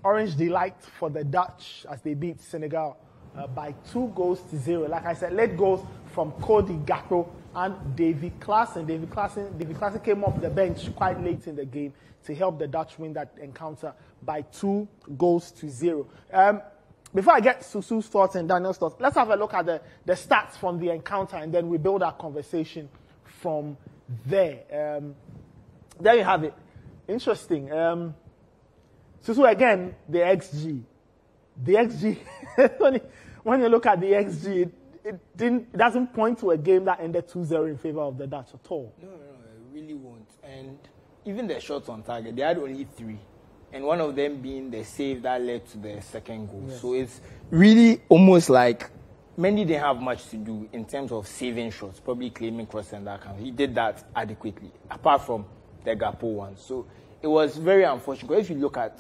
Orange delight for the Dutch as they beat Senegal by 2-0. Like I said, late goals from Cody Gakpo and Davy Klaassen. Davy Klaassen came off the bench quite late in the game to help the Dutch win that encounter by 2-0. Before I get Susu's thoughts and Daniel's thoughts, let's have a look at the stats from the encounter, and then we build our conversation from there. There you have it. Interesting. Susu, again, the XG. The XG, when you look at the XG, it doesn't point to a game that ended 2-0 in favor of the Dutch at all. No, it really won't. And even the shots on target, they had only 3. And one of them being the save that led to the second goal. Yes. So it's really almost like Mendy didn't have much to do in terms of saving shots, probably claiming cross-end account. He did that adequately, apart from the Gakpo one. So it was very unfortunate. Because if you look at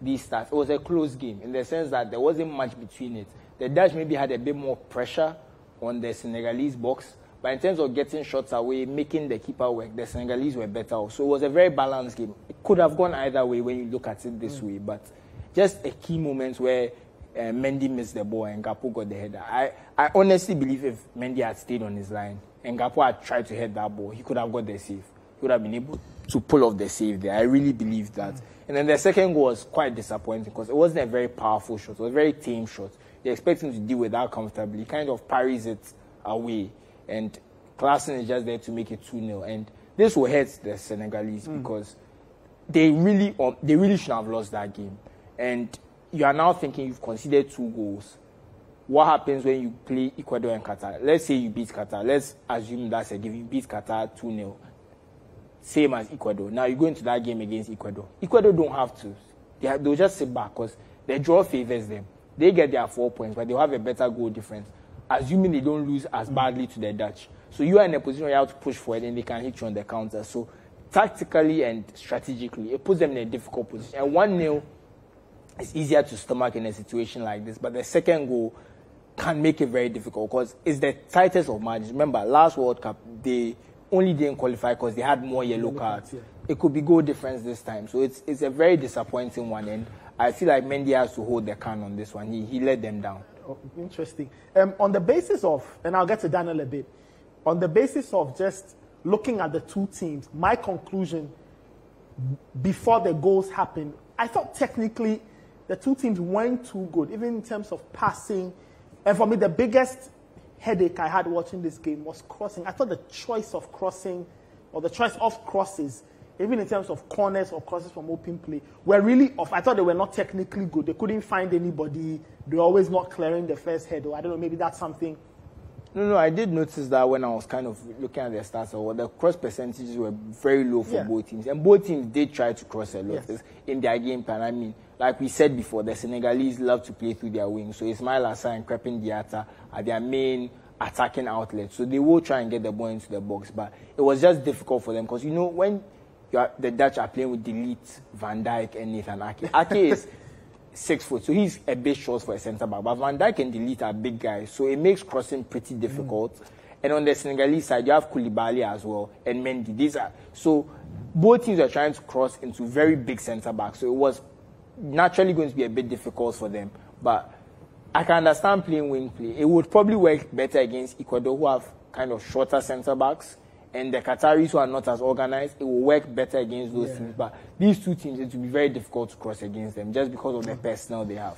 these stats, it was a close game in the sense that there wasn't much between it. The Dutch maybe had a bit more pressure on the Senegalese box, but in terms of getting shots away, making the keeper work, the Senegalese were better off. So it was a very balanced game. It could have gone either way when you look at it this way, but just a key moment where Mendy missed the ball and Gakpo got the header. I honestly believe if Mendy had stayed on his line and Gakpo had tried to head that ball, he could have got the save. He would have been able to pull off the save there. I really believe that. And then the second goal was quite disappointing because it wasn't a very powerful shot. It was a very tame shot. They expect him to deal with that comfortably. He kind of parries it away. And Klaassen is just there to make it 2-0. And this will hurt the Senegalese because they really shouldn't have lost that game. And you are now thinking you've conceded 2 goals. What happens when you play Ecuador and Qatar? Let's say you beat Qatar. Let's assume that's a given. You beat Qatar 2-0. Same as Ecuador. Now you go into that game against Ecuador. Ecuador don't have to. They'll just sit back because the draw favors them. They get their 4 points, but they'll have a better goal difference, assuming they don't lose as badly to the Dutch. So you are in a position where you have to push forward and they can hit you on the counter. So tactically and strategically, it puts them in a difficult position. And 1-0 is easier to stomach in a situation like this, but the second goal can make it very difficult because it's the tightest of margins. Remember, last World Cup, they only didn't qualify because they had more yellow cards. Yeah. It could be goal difference this time. So it's a very disappointing one. And I feel like Mendy has to hold the can on this one. He let them down. Oh, interesting. On the basis of, and I'll get to Daniel a bit, on the basis of just looking at the two teams, my conclusion before the goals happened, I thought technically the two teams weren't too good, even in terms of passing. And for me, the biggest headache I had watching this game was crossing. I thought the choice of crossing, or the choice of crosses, even in terms of corners or crosses from open play, were really off. I thought they were not technically good. They couldn't find anybody. They were always not clearing the first head. Or I don't know, maybe that's something. No, I did notice that when I was kind of looking at their stats, or the cross percentages were very low for both teams. And both teams did try to cross a lot in their game plan. I mean, like we said before, the Senegalese love to play through their wings. So Ismail Assar and Crepin Diatta are their main attacking outlets. So they will try and get the ball into the box. But it was just difficult for them because, you know, when the Dutch are playing with Delete, Van Dijk, and Nathan Ake. Ake is 6 foot, so he's a bit short for a centre back. But Van Dijk and Delete are big guys, so it makes crossing pretty difficult. And on the Senegalese side, you have Koulibaly as well and Mendy. So both teams are trying to cross into very big centre backs. So it was naturally going to be a bit difficult for them. But I can understand playing wing play. It would probably work better against Ecuador, who have kind of shorter centre backs. And the Qataris, who are not as organized, it will work better against those teams. But these two teams, it will be very difficult to cross against them just because of the personnel they have.